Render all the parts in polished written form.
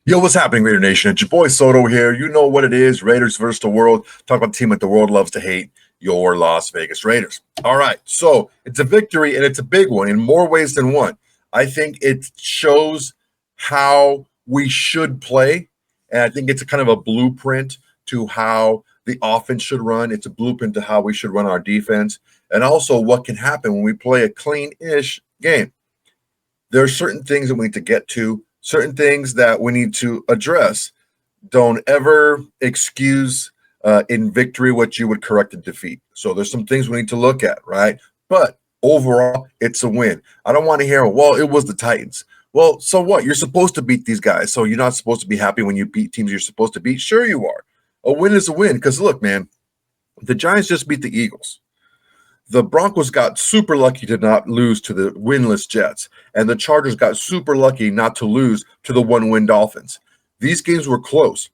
Yo, what's happening, Raider Nation? It's your boy Soto here. You know what it is. Raiders versus the world. Talk about the team that the world loves to hate, your Las Vegas Raiders. All right, so it's a victory, and it's a big one in more ways than one. I think it shows how we should play, and I think it's a kind of a blueprint to how the offense should run. It's a blueprint to how we should run our defense, and also what can happen when we play a clean-ish game. There are certain things that we need to get to, certain things that we need to address. Don't ever excuse in victory what you would correct in defeat. So there's some things we need to look at, right? But overall, it's a win. I don't want to hear, well, it was the Titans. Well, so what? You're supposed to beat these guys. So you're not supposed to be happy when you beat teams you're supposed to beat? Sure you are. A win is a win. Because look, man, the Giants just beat the Eagles. The Broncos got super lucky to not lose to the winless Jets, and the Chargers got super lucky not to lose to the one-win Dolphins. These games were close.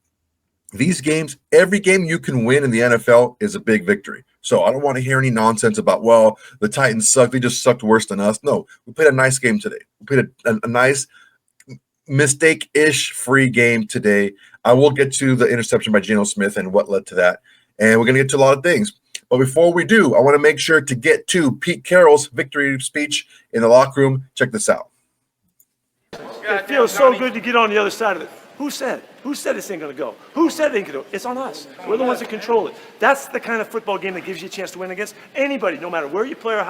These games, every game you can win in the NFL is a big victory. So I don't want to hear any nonsense about, well, the Titans sucked. They just sucked worse than us. No, we played a nice game today. We played a nice mistake-ish free game today. I will get to the interception by Geno Smith and what led to that, and we're going to get to a lot of things. But before we do, I want to make sure to get to Pete Carroll's victory speech in the locker room. Check this out. It feels so good to get on the other side of it. Who said? Who said this ain't going to go? Who said it ain't going to go? It's on us. We're the ones that control it. That's the kind of football game that gives you a chance to win against anybody, no matter where you play or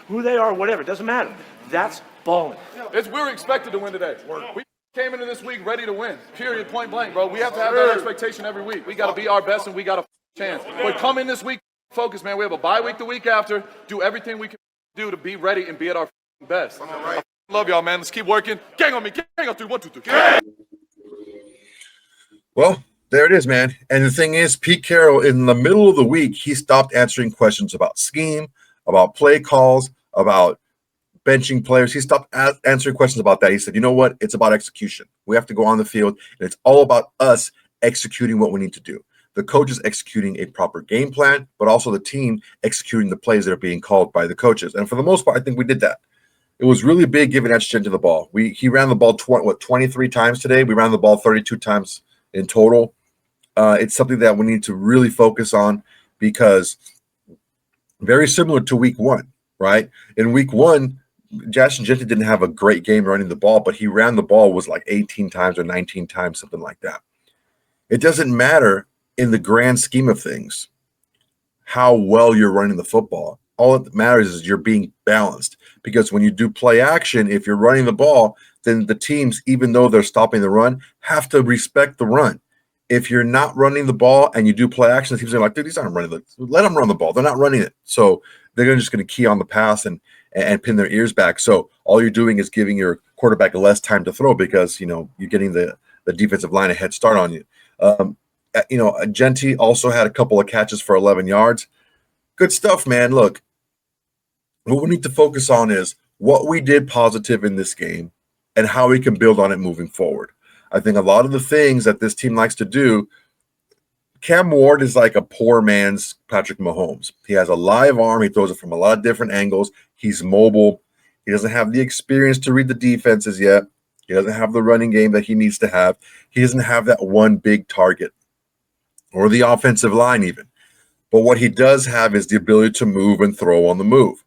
who they are, whatever. It doesn't matter. That's balling. We were expected to win today. We came into this week ready to win. Period. Point blank, bro. We have to have that expectation every week. We got to be our best, and we got a chance. But come in this week focus, man. We have a bye week the week after. Do everything we can do to be ready and be at our best. I love y'all, man. Let's keep working. Gang on me. Gang on 3. 1, 2, 3. Gang. Well, there it is, man. And the thing is, Pete Carroll, in the middle of the week, he stopped answering questions about scheme, about play calls, about benching players. He stopped answering questions about that. He said, you know what? It's about execution. We have to go on the field, and it's all about us executing what we need to do. The coach is executing a proper game plan, but also the team executing the plays that are being called by the coaches. And for the most part, I think we did that. It was really big giving Etchen to the ball. He ran the ball 23 times today. We ran the ball 32 times in total. It's something that we need to really focus on because very similar to week one, right? In week one, Jackson Jenkins didn't have a great game running the ball, but he ran the ball was like 18 times or 19 times, something like that. It doesn't matter in the grand scheme of things how well you're running the football. All that matters is you're being balanced, because when you do play action, if you're running the ball, then the teams, even though they're stopping the run, have to respect the run. If you're not running the ball and you do play action, the teams are like, dude, these aren't running. Let them run the ball. They're not running it. So they're just going to key on the pass and pin their ears back. So all you're doing is giving your quarterback less time to throw because, you're getting the defensive line a head start on you. Genty also had a couple of catches for 11 yards. Good stuff, man. Look, what we need to focus on is what we did positive in this game and how we can build on it moving forward. I think a lot of the things that this team likes to do, Cam Ward is like a poor man's Patrick Mahomes. He has a live arm. He throws it from a lot of different angles. He's mobile. He doesn't have the experience to read the defenses yet. He doesn't have the running game that he needs to have. He doesn't have that one big target or the offensive line even. But what he does have is the ability to move and throw on the move.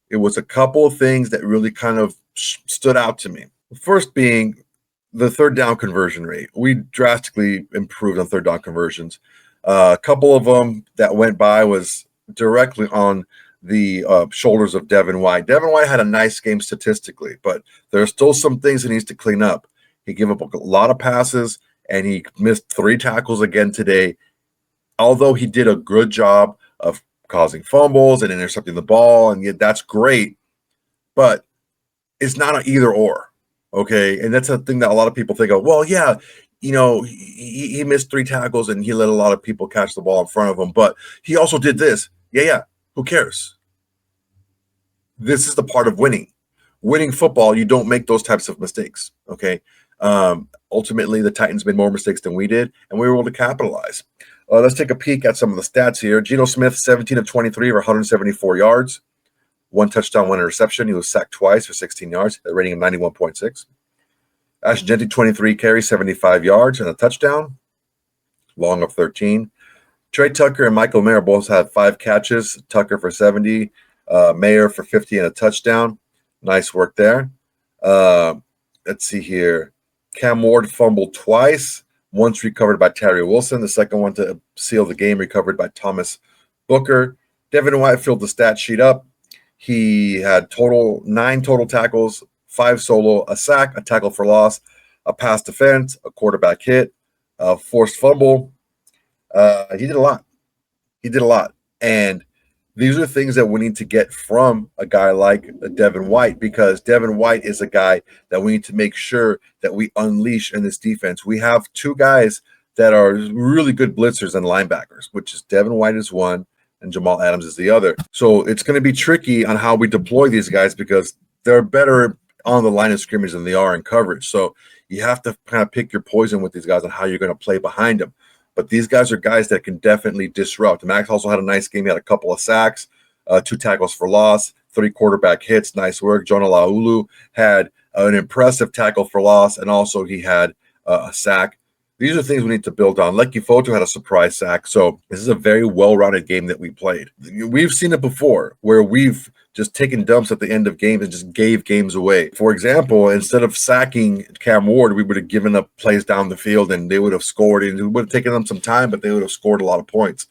It was a couple of things that really kind of stood out to me. First being the third down conversion rate. We drastically improved on third down conversions. A couple of them that went by was directly on the shoulders of Devin White. Devin White had a nice game statistically, but there are still some things he needs to clean up. He gave up a lot of passes, and he missed 3 tackles again today. Although he did a good job of causing fumbles and intercepting the ball, and yet that's great, but it's not an either or, okay? And that's a thing that a lot of people think of, well, yeah, he missed 3 tackles and he let a lot of people catch the ball in front of him, but he also did this. Yeah, who cares? This is the part of winning. Winning football, you don't make those types of mistakes, okay? Ultimately, the Titans made more mistakes than we did, and we were able to capitalize. Let's take a peek at some of the stats here. Geno Smith, 17 of 23 for 174 yards, 1 touchdown, 1 interception. He was sacked twice for 16 yards, a rating of 91.6. Ashton 23 carries, 75 yards and a touchdown. Long of 13. Trey Tucker and Michael Mayer both had 5 catches. Tucker for 70, Mayer for 50 and a touchdown. Nice work there. Let's see here. Cam Ward fumbled twice. Once recovered by Terry Wilson. The second one to seal the game recovered by Thomas Booker. Devin White filled the stat sheet up. He had 9 total tackles, 5 solo, a sack, a tackle for loss, a pass defense, a quarterback hit, a forced fumble. He did a lot. And these are things that we need to get from a guy like Devin White, because Devin White is a guy that we need to make sure that we unleash in this defense. We have 2 guys that are really good blitzers and linebackers, which is Devin White is one and Jamal Adams is the other. So it's going to be tricky on how we deploy these guys because they're better on the line of scrimmage than they are in coverage. So you have to kind of pick your poison with these guys on how you're going to play behind them. But these guys are guys that can definitely disrupt. Maxx also had a nice game. He had a couple of sacks, 2 tackles for loss, 3 quarterback hits. Nice work. Jonah Laulu had an impressive tackle for loss, and also he had a sack. These are things we need to build on. Lecky Foto had a surprise sack. So this is a very well-rounded game that we played. We've seen it before where we've just taken dumps at the end of games and just gave games away. For example, instead of sacking Cam Ward, we would have given up plays down the field and they would have scored. And it would have taken them some time, but they would have scored a lot of points.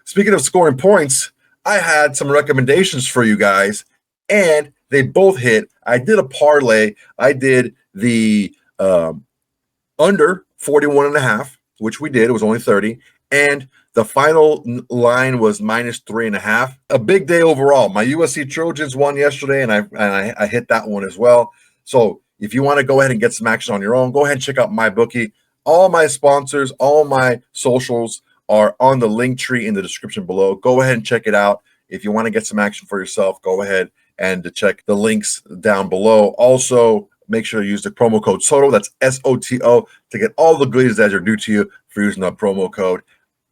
Speaking of scoring points, I had some recommendations for you guys, and they both hit. I did a parlay. I did the under 41.5, which we did. It was only 30. And the final line was -3.5. A big day overall. My USC Trojans won yesterday, and I hit that one as well. So if you want to go ahead and get some action on your own, go ahead and check out my bookie. All my sponsors, all my socials are on the link tree in the description below. Go ahead and check it out. If you want to get some action for yourself, go ahead and check the links down below. Also, make sure to use the promo code SOTO, that's SOTO, to get all the goodies that are due to you for using the promo code.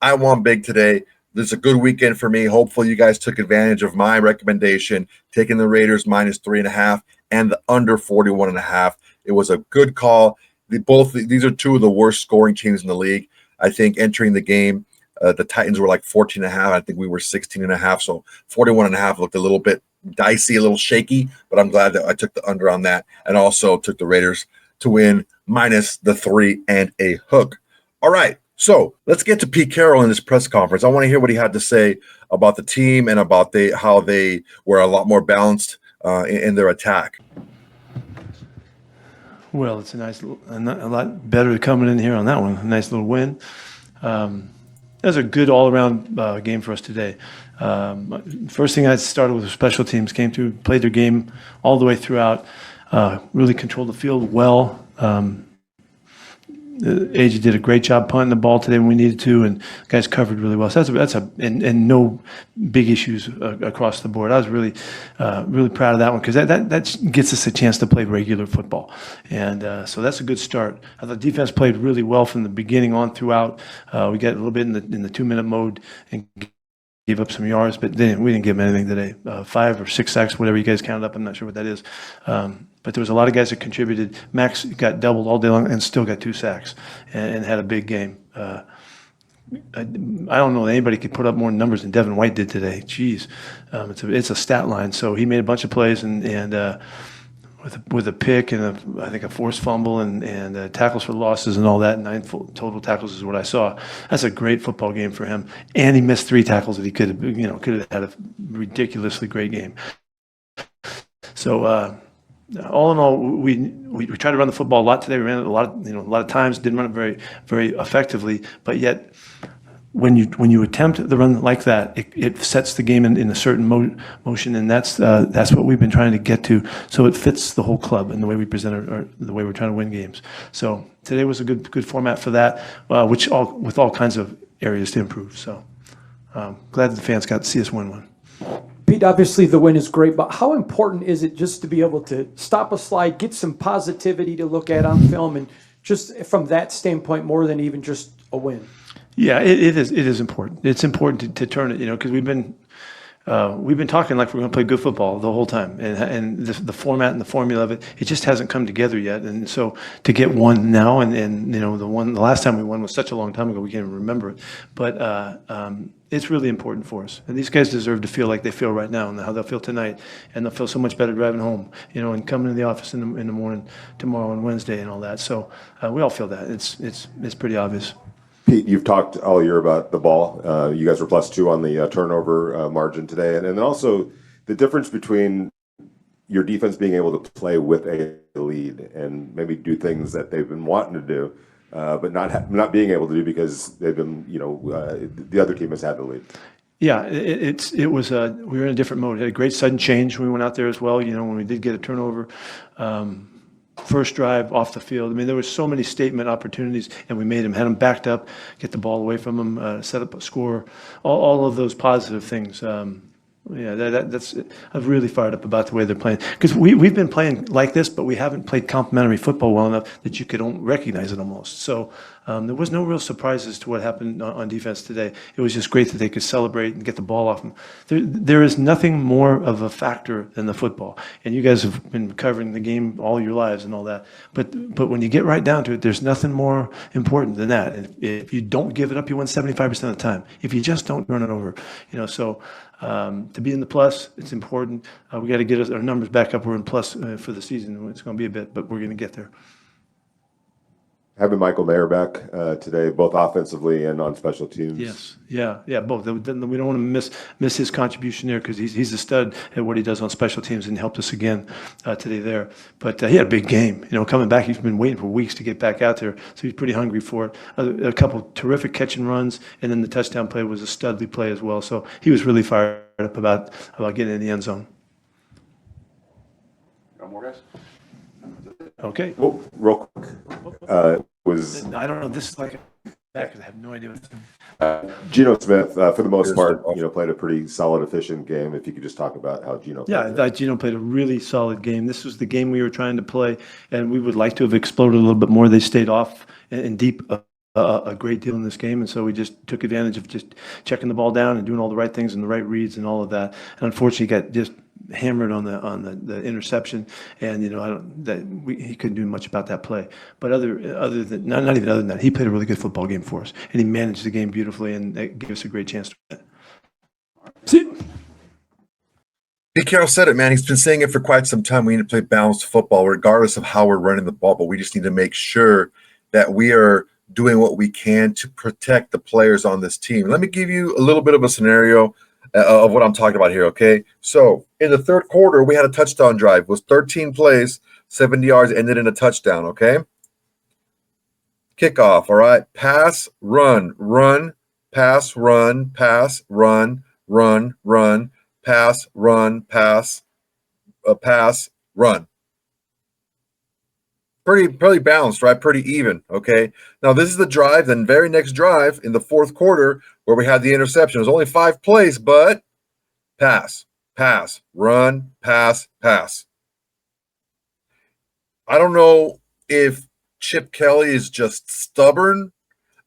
I won big today. This is a good weekend for me. Hopefully you guys took advantage of my recommendation, taking the Raiders -3.5 and the under 41.5. It was a good call. These are 2 of the worst scoring teams in the league. I think entering the game, the Titans were like 14.5. I think we were 16.5. So 41.5 looked a little bit dicey, a little shaky, but I'm glad that I took the under on that and also took the Raiders to win -3 and a hook. All right, so let's get to Pete Carroll in this press conference. I want to hear what he had to say about the team and about how they were a lot more balanced in their attack. Well, it's a lot better coming in here on that one. A nice little win. That was a good all-around game for us today. First thing I started with special teams, came through, played their game all the way throughout, really controlled the field well. AJ did a great job punting the ball today when we needed to, and guys covered really well. So and no big issues across the board. I was really proud of that one because that gets us a chance to play regular football, and so that's a good start. I thought defense played really well from the beginning on throughout. We got a little bit in the 2-minute mode and gave up some yards, but we didn't give them anything today. 5 or 6 sacks, whatever you guys counted up. I'm not sure what that is. But there was a lot of guys that contributed. Maxx got doubled all day long and still got 2 sacks and had a big game. I don't know that anybody could put up more numbers than Devin White did today. Jeez, it's a stat line. So he made a bunch of plays and with a pick and I think a forced fumble and tackles for losses and all that. 9 total tackles is what I saw. That's a great football game for him. And he missed 3 tackles that he could have had a ridiculously great game. So. All in all, we tried to run the football a lot today. We ran it a lot of times. Didn't run it very, very effectively. But yet, when you attempt the run like that, it sets the game in a certain motion, and that's what we've been trying to get to. So it fits the whole club and the way we present the way we're trying to win games. So today was a good format for that, with all kinds of areas to improve. So glad that the fans got to see us win one. Pete, obviously the win is great, but how important is it just to be able to stop a slide, get some positivity to look at on film, and just from that standpoint, more than even just a win? Yeah, it is important. It's important to turn it, because we've been we've been talking like we're going to play good football the whole time, and the format and the formula of it just hasn't come together yet. And so to get one now, and the last time we won was such a long time ago, we can't even remember it. But it's really important for us, and these guys deserve to feel like they feel right now, and how they'll feel tonight, and they'll feel so much better driving home, and coming to the office in the morning tomorrow and Wednesday and all that. So we all feel that. It's pretty obvious. Pete, you've talked all year about the ball. You guys were +2 on the turnover margin today. And then also the difference between your defense being able to play with a lead and maybe do things that they've been wanting to do, but not being able to do because they've been, the other team has had the lead. Yeah, it was we were in a different mode. Had a great sudden change when we went out there as well. When we did get a turnover, first drive off the field. I mean, there were so many statement opportunities, and we had them backed up, get the ball away from them, set up a score, all of those positive things. That's I'm really fired up about the way they're playing, because we've been playing like this, but we haven't played complementary football well enough that you could recognize it almost. So there was no real surprises to what happened on defense today. It was just great that they could celebrate and get the ball off them. There is nothing more of a factor than the football, and you guys have been covering the game all your lives and all that. But when you get right down to it, there's nothing more important than that. And if you don't give it up, you win 75% of the time. If you just don't turn it over, so. To be in the plus, it's important. We got to get our numbers back up. We're in plus for the season. It's going to be a bit, but we're going to get there. Having Michael Mayer back today, both offensively and on special teams. Yes, yeah, both. We don't want to miss his contribution there, because he's a stud at what he does on special teams, and helped us again today there. But he had a big game. Coming back, he's been waiting for weeks to get back out there, so he's pretty hungry for it. A couple terrific catch and runs, and then the touchdown play was a studly play as well. So he was really fired up about getting in the end zone. Got more guys? Okay. Oh, real quick. I don't know. This is like because I have no idea what's Geno Smith, for the most part, played a pretty solid, efficient game. If you could just talk about how Geno played. Yeah, I thought Geno played a really solid game. This was the game we were trying to play, and we would like to have exploded a little bit more. They stayed off and deep a great deal in this game, and so we just took advantage of just checking the ball down and doing all the right things and the right reads and all of that. And unfortunately, got just hammered on the interception, and he couldn't do much about that play. But other than that, he played a really good football game for us, and he managed the game beautifully, and that gave us a great chance to win. See. Pete Carroll said it, man. He's been saying it for quite some time. We need to play balanced football, regardless of how we're running the ball. But we just need to make sure that we are doing what we can to protect the players on this team. Let me give you a little bit of a scenario of what I'm talking about here, okay? So in the third quarter, we had a touchdown drive. It was 13 plays, 70 yards, ended in a touchdown, okay? Kickoff, all right? Pass, run, pass, run, pass, run, pass, run, pass, run. Pretty balanced, right? Pretty even, okay? Now, this is the drive, then very next drive in the fourth quarter where we had the interception. It was only 5 plays, but pass, run, pass. I don't know if Chip Kelly is just stubborn.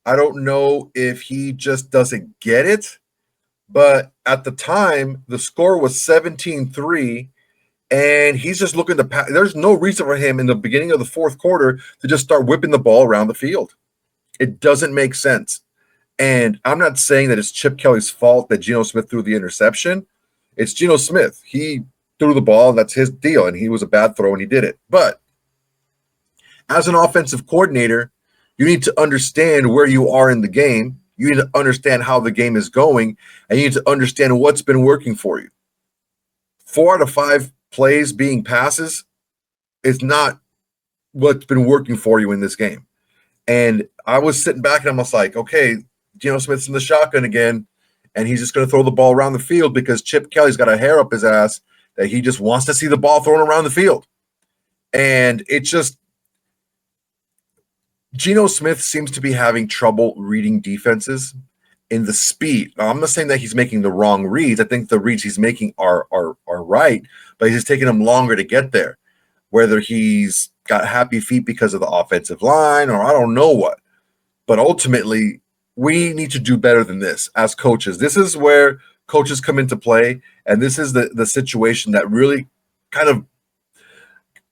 I don't know if he just doesn't get it. But at the time, the score was 17-3. And he's just looking to pass. There's no reason for him in the beginning of the fourth quarter to just start whipping the ball around the field. It doesn't make sense. And I'm not saying that it's Chip Kelly's fault that Geno Smith threw the interception. It's Geno Smith. He threw the ball, and that's his deal, and he was a bad throw, and he did it. But as an offensive coordinator, you need to understand where you are in the game. You need to understand how the game is going, and you need to understand what's been working for you. 4 out of 5 plays being passes is not what's been working for you in this game. And I was sitting back and I was like, okay, Geno Smith's in the shotgun again, and he's just going to throw the ball around the field because Chip Kelly's got a hair up his ass that he just wants to see the ball thrown around the field. And it's just Geno Smith seems to be having trouble reading defenses in the speed. Now, I'm not saying that he's making the wrong reads. I think the reads he's making are right, but he's just taking him longer to get there. Whether he's got happy feet because of the offensive line or I don't know what. But ultimately, we need to do better than this as coaches. This is where coaches come into play, and this is the situation that really kind of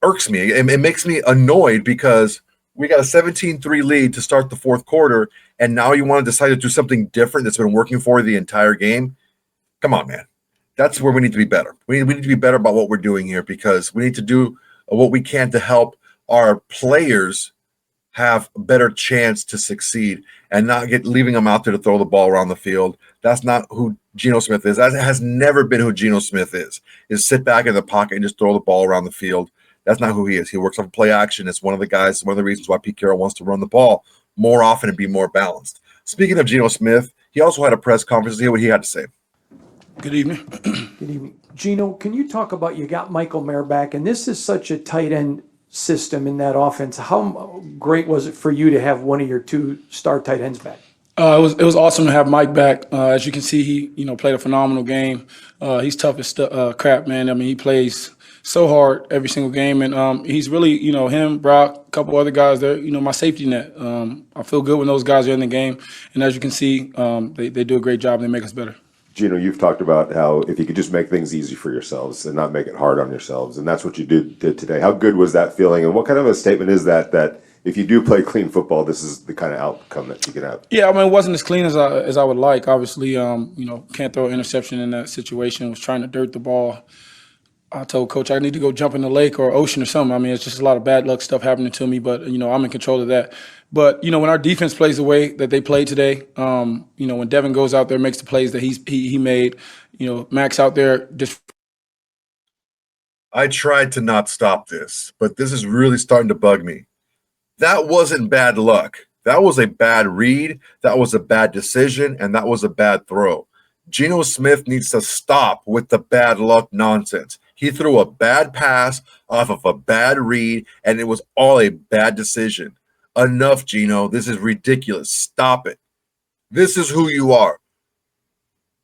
irks me. It makes me annoyed because we got a 17-3 lead to start the fourth quarter, and now you want to decide to do something different that's been working for you the entire game. Come on, man. That's where we need to be better. We need to be better about what we're doing here, because we need to do what we can to help our players have a better chance to succeed and not leaving them out there to throw the ball around the field. That's not who Geno Smith is. That has never been who Geno Smith is sit back in the pocket and just throw the ball around the field. That's not who he is. He works off play action. It's one of the reasons why Pete Carroll wants to run the ball more often and be more balanced. Speaking of Geno Smith, he also had a press conference. Hear what he had to say. Good evening. Good evening. Geno, can you talk about, you got Michael Mayer back, and this is such a tight end system in that offense. How great was it for you to have one of your two star tight ends back? It was awesome to have Mike back. As you can see, he played a phenomenal game. He's tough as crap, man. I mean, he plays so hard every single game, and he's really, him, Brock, a couple other guys, they're, my safety net. I feel good when those guys are in the game, and as you can see, they do a great job and they make us better. Geno, you've talked about how if you could just make things easy for yourselves and not make it hard on yourselves, and that's what you did today. How good was that feeling, and what kind of a statement is that if you do play clean football, this is the kind of outcome that you can have? Yeah, I mean, it wasn't as clean as I would like. Obviously, can't throw an interception in that situation. Was trying to dirt the ball. I told Coach I need to go jump in the lake or ocean or something. I mean, it's just a lot of bad luck stuff happening to me, but, I'm in control of that. But, when our defense plays the way that they played today, when Devin goes out there, makes the plays that he made, Maxx out there just. I tried to not stop this, but this is really starting to bug me. That wasn't bad luck. That was a bad read. That was a bad decision, and that was a bad throw. Geno Smith needs to stop with the bad luck nonsense. He threw a bad pass off of a bad read, and it was all a bad decision. Enough, Geno. This is ridiculous. Stop it. This is who you are.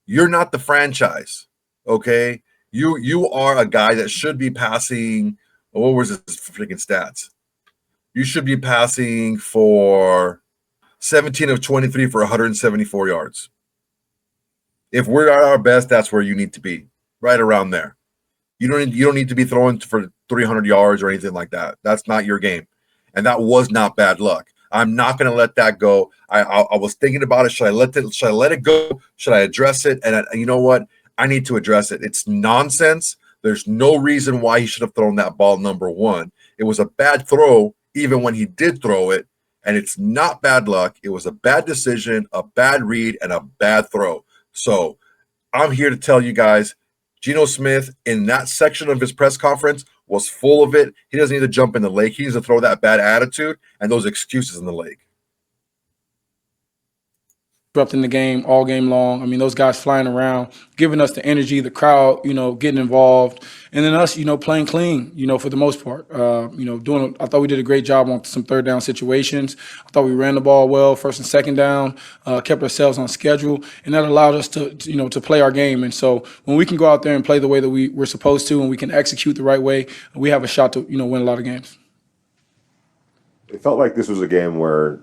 You're not the franchise, okay? You are a guy that should be passing. What was his freaking stats? You should be passing for 17 of 23 for 174 yards. If we're at our best, that's where you need to be, right around there. You don't need to be throwing for 300 yards or anything like that. That's not your game, and that was not bad luck. I'm not going to let that go. I was thinking about it. Should I let it go? Should I address it? And you know what? I need to address it. It's nonsense. There's no reason why he should have thrown that ball, number one. It was a bad throw, even when he did throw it, and it's not bad luck. It was a bad decision, a bad read, and a bad throw. So I'm here to tell you guys, Geno Smith in that section of his press conference was full of it. He doesn't need to jump in the lake. He needs to throw that bad attitude and those excuses in the lake. Disrupting the game all game long. I mean, those guys flying around, giving us the energy, the crowd, getting involved, and then us, playing clean, for the most part. I thought we did a great job on some third down situations. I thought we ran the ball well, first and second down, kept ourselves on schedule, and that allowed us to play our game. And so when we can go out there and play the way that we're supposed to, and we can execute the right way, we have a shot to, win a lot of games. It felt like this was a game where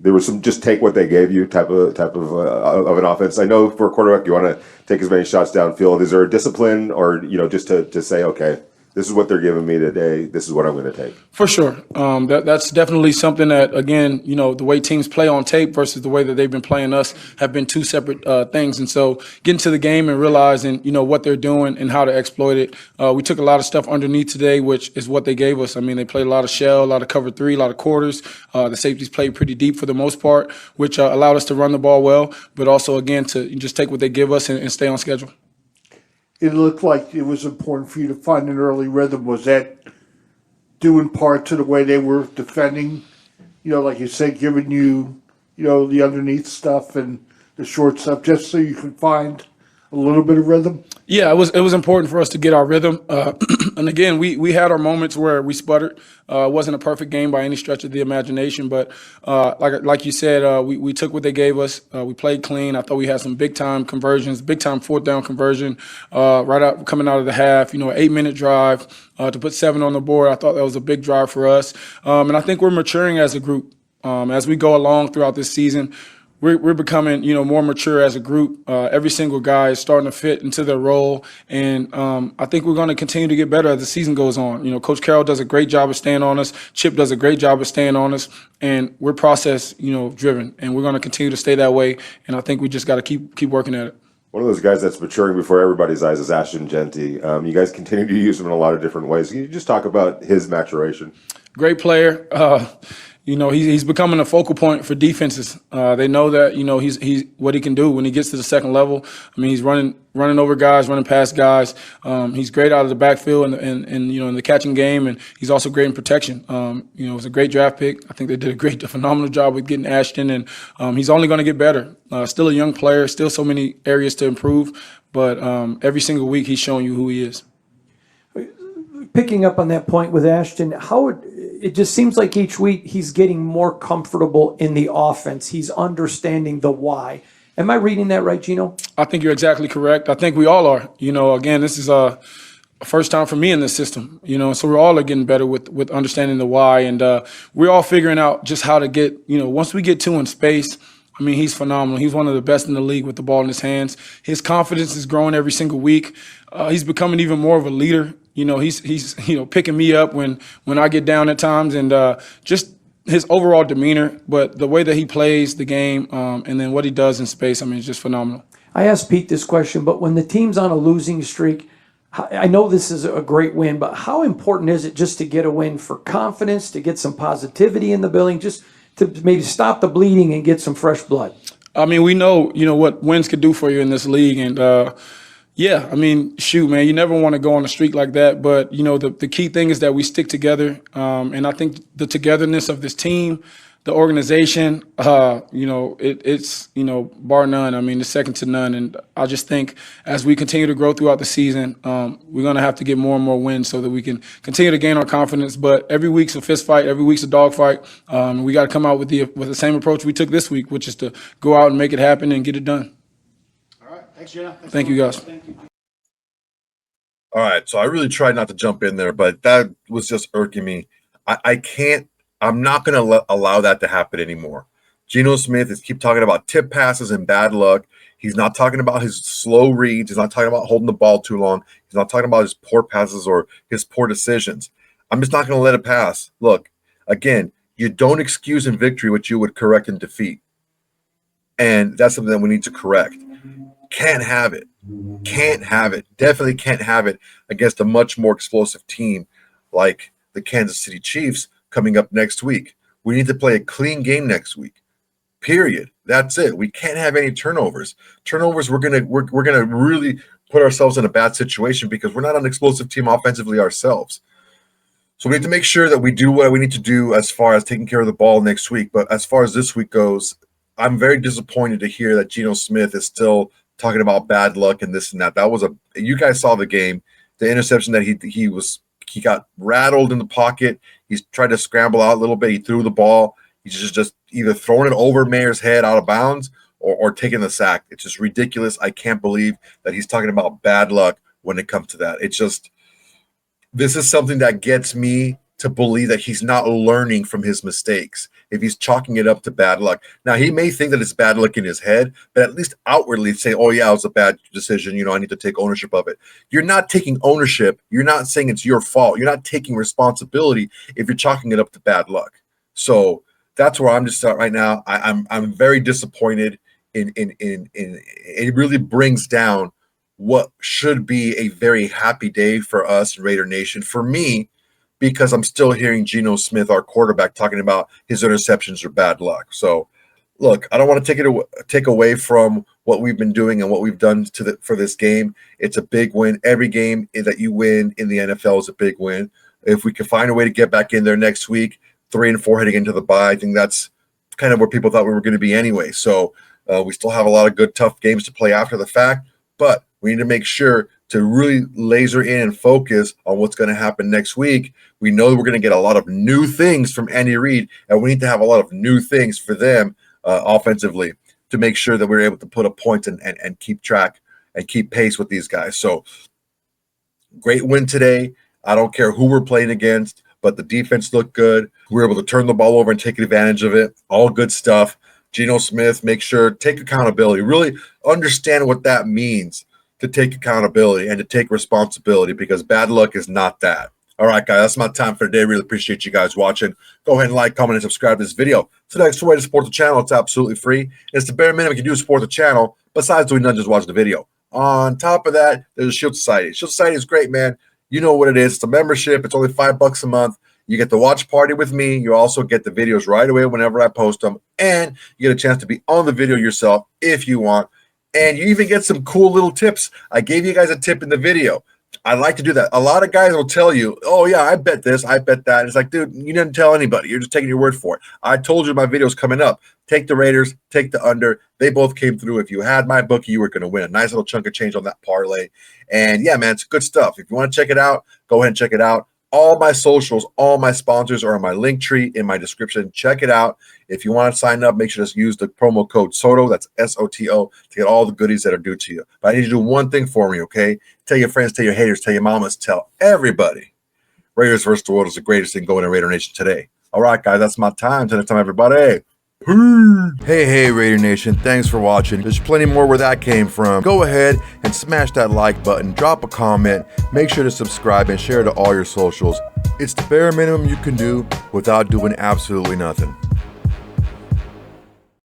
there was some just take what they gave you type of an offense. I know for a quarterback you want to take as many shots downfield. Is there a discipline, or just to say, okay, this is what they're giving me today, this is what I'm going to take? For sure. That's definitely something that, again, the way teams play on tape versus the way that they've been playing us have been two separate things. And so getting to the game and realizing, what they're doing and how to exploit it. We took a lot of stuff underneath today, which is what they gave us. I mean, they played a lot of shell, a lot of cover three, a lot of quarters. The safeties played pretty deep for the most part, which allowed us to run the ball well, but also, again, to just take what they give us and stay on schedule. It looked like it was important for you to find an early rhythm. Was that due in part to the way they were defending? Like you said, giving you, the underneath stuff and the short stuff, just so you could find a little bit of rhythm? Yeah, it was important for us to get our rhythm. And again, we had our moments where we sputtered. It wasn't a perfect game by any stretch of the imagination, but like you said, we took what they gave us. We played clean. I thought we had some big time conversions, big time fourth down conversion coming out of the half. An 8-minute drive to put 7 on the board. I thought that was a big drive for us. And I think we're maturing as a group as we go along throughout this season. we're becoming, more mature as a group. Every single guy is starting to fit into their role, and I think we're going to continue to get better as the season goes on. Coach Carroll does a great job of staying on us. Chip does a great job of staying on us, and we're process, driven, and we're going to continue to stay that way. And I think we just got to keep working at it. One of those guys that's maturing before everybody's eyes is Ashton Genty. You guys continue to use him in a lot of different ways. Can you just talk about his maturation? Great player. He's becoming a focal point for defenses. They know that he's what he can do when he gets to the second level. I mean, he's running over guys, running past guys. He's great out of the backfield and in the catching game, and he's also great in protection. It was a great draft pick. I think they did a phenomenal job with getting Ashton, and he's only going to get better. Still a young player, still so many areas to improve, but every single week he's showing you who he is. Picking up on that point with Ashton, it just seems like each week he's getting more comfortable in the offense. He's understanding the why. Am I reading that right, Geno? I think you're exactly correct. I think we all are. Again, this is a first time for me in this system, so we're all getting better with understanding the why. And we're all figuring out just how to get, once we get two in space, I mean, he's phenomenal. He's one of the best in the league with the ball in his hands. His confidence is growing every single week. He's becoming even more of a leader. He's picking me up when I get down at times, and just his overall demeanor, but the way that he plays the game, and then what he does in space, I mean, it's just phenomenal. I asked Pete this question, but when the team's on a losing streak, I know this is a great win, but how important is it just to get a win for confidence, to get some positivity in the building, just to maybe stop the bleeding and get some fresh blood? I mean, we know, what wins could do for you in this league, and yeah, I mean, shoot, man, you never want to go on a streak like that. But, the key thing is that we stick together. And I think the togetherness of this team, the organization, it's bar none. I mean, it's second to none. And I just think as we continue to grow throughout the season, we're going to have to get more and more wins so that we can continue to gain our confidence. But every week's a fist fight. Every week's a dog fight. We got to come out with the same approach we took this week, which is to go out and make it happen and get it done. Thanks, Geno. Thank you, guys. All right, so I really tried not to jump in there, but that was just irking me. I'm not going to allow that to happen anymore. Geno Smith is keep talking about tip passes and bad luck. He's not talking about his slow reads. He's not talking about holding the ball too long. He's not talking about his poor passes or his poor decisions. I'm just not going to let it pass. Look, again, you don't excuse in victory what you would correct in defeat. And that's something that we need to correct. Can't have it. Can't have it. Definitely can't have it against a much more explosive team like the Kansas City Chiefs coming up next week. We need to play a clean game next week. Period. That's it. We can't have any turnovers. Turnovers, we're gonna really put ourselves in a bad situation because we're not an explosive team offensively ourselves. So we need to make sure that we do what we need to do as far as taking care of the ball next week. But as far as this week goes, I'm very disappointed to hear that Geno Smith is still talking about bad luck and this and that. That was you guys saw the game, the interception that he got rattled in the pocket. He's tried to scramble out a little bit. He threw the ball. He's just either throwing it over Mayer's head out of bounds or taking the sack. It's just ridiculous. I can't believe that he's talking about bad luck when it comes to that. It's just, this is something that gets me to believe that he's not learning from his mistakes if he's chalking it up to bad luck. Now, he may think that it's bad luck in his head, but at least outwardly say, oh, yeah, it was a bad decision. I need to take ownership of it. You're not taking ownership. You're not saying it's your fault. You're not taking responsibility if you're chalking it up to bad luck. So that's where I'm just at right now. I'm very disappointed in it really brings down what should be a very happy day for us in Raider Nation. For me, because I'm still hearing Geno Smith, our quarterback, talking about his interceptions are bad luck. So, look, I don't want to take away from what we've been doing and what we've done for this game. It's a big win. Every game that you win in the NFL is a big win. If we can find a way to get back in there next week, 3-4 heading into the bye, I think that's kind of where people thought we were going to be anyway. So we still have a lot of good, tough games to play after the fact, but we need to make sure to really laser in and focus on what's going to happen next week. We know that we're going to get a lot of new things from Andy Reid, and we need to have a lot of new things for them offensively to make sure that we're able to put up points and keep track and keep pace with these guys. So great win today. I don't care who we're playing against, but the defense looked good. We were able to turn the ball over and take advantage of it. All good stuff. Geno Smith, make sure, take accountability. Really understand what that means to take accountability and to take responsibility, because bad luck is not that. All right, guys, that's my time for today. Really appreciate you guys watching. Go ahead and like, comment, and subscribe to this video. It's the next way to support the channel. It's absolutely free. It's the bare minimum you can do to support the channel, besides doing nothing, just watch the video. On top of that, there's a Shield Society. Shield Society is great, man. You know what it is. It's a membership. It's only $5 a month. You get the watch party with me. You also get the videos right away whenever I post them. And you get a chance to be on the video yourself if you want. And you even get some cool little tips. I gave you guys a tip in the video. I like to do that. A lot of guys will tell you, oh, yeah, I bet this, I bet that. And it's like, dude, you didn't tell anybody. You're just taking your word for it. I told you my video's coming up. Take the Raiders, take the under. They both came through. If you had my bookie, you were going to win a nice little chunk of change on that parlay. And, yeah, man, it's good stuff. If you want to check it out, go ahead and check it out. All my socials, all my sponsors are in my link tree in my description. Check it out. If you want to sign up, make sure to use the promo code SOTO, that's SOTO, to get all the goodies that are due to you. But I need you to do one thing for me, okay? Tell your friends, tell your haters, tell your mamas, tell everybody. Raiders versus the world is the greatest thing going in Raider Nation today. All right, guys, that's my time. Until next time, everybody. Hey, Raider Nation, thanks for watching. There's plenty more where that came from. Go ahead and smash that like button, drop a comment, make sure to subscribe and share to all your socials. It's the bare minimum you can do without doing absolutely nothing.